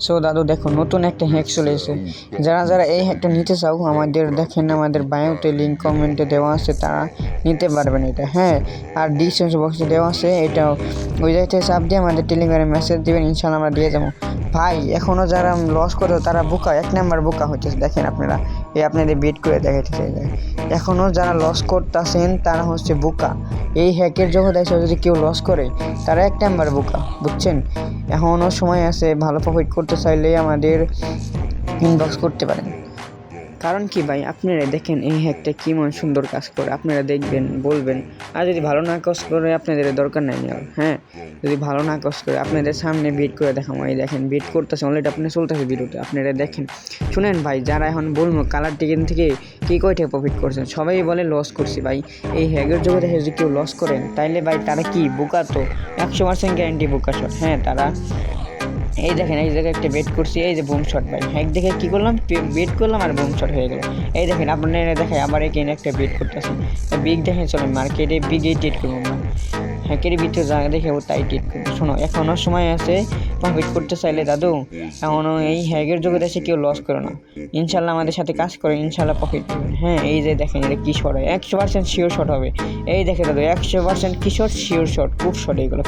So দাদু দেখো নতুন একটা হ্যাক চলে এসেছে। যারা যারা এই হ্যাকটা নিতে চাও আমাদের দেখেন আমাদের বায়োতে লিঙ্ক কমেন্টে দেওয়া আছে, তারা নিতে পারবেন এটা। হ্যাঁ, আর ডিসক্রিপশন বক্সে দেওয়া আছে, এটা ওই জায়গা থেকে চাপ দিয়ে আমাদের টেলিগ্রামে মেসেজ দেবেন, ইনশাল্লাহ আমরা দিয়ে যাবো। ভাই এখনও যারা লস করতো তারা বোকা, 1 নাম্বার বোকা হইতেছে। দেখেন আপনারা এই আপনাদের বেট করে দেখাইতেছে, এখনও যারা লস করতেছেন তারা হচ্ছে বোকা। এই হ্যাকের জগৎ এসে যদি কেউ লস করে তারা 1 নাম্বার বোকা, বুঝছেন? এখনও সময় আছে, ভালো প্রফিট করতে চাইলে আমাদের ইনবক্স করতে পারেন। কারণ কি ভাই, আপনারা দেখেন এই হ্যাকটা কেমন সুন্দর কাজ করে, আপনারা দেখবেন বলবেন। আর যদি ভালো না কাজ করে আপনাদের দরকার নাই নেওয়ার। হ্যাঁ, যদি ভালো না কাজ করে আপনাদের সামনে বিট করে দেখাবো। এই দেখেন বিট করতেছে অলরেডি, আপনি চলতেছে ভিডিওতে, আপনারা দেখেন। শুনেন ভাই, যারা এখন বলবো কালার টিকেন থেকে কী কয়টা প্রফিট করছেন, সবাই বলে লস করছি। ভাই এই হ্যাকের জগতে যদি কেউ লস করেন তাইলে ভাই তারা কি বোকা? তো 100% গ্যারান্টি বোকা শট। হ্যাঁ, তারা এই দেখেন এই জায়গায় একটা বেট করছি, এই যে বুম শট। ভাই হ্যাক দেখে কী করলাম, বেট করলাম আর বুম শট হয়ে গেল। এই দেখেন আপনারা দেখেন আবার এখানে একটা বেট করতেছি, বিগ দেখেন চলেন মার্কেটে বিগেই ট্রেড করবো না, হ্যাকের ভিতরে যা দেখে ও তাই ট্রেড করবো। শোনো এখনও সময় আছে, প্রফিট করতে চাইলে দাদু এখনও এই হ্যাকের যুগে এসে কেউ লস করে না। ইনশাল্লাহ আমাদের সাথে কাজ করে ইনশাল্লাহ প্রফিট করবেন। হ্যাঁ, এই যে দেখেন এটা কী শট হয়, 100% শিওর শট হবে। এই দেখে দাদু 100% কি শট, শিওর শট, খুব শট এইগুলো।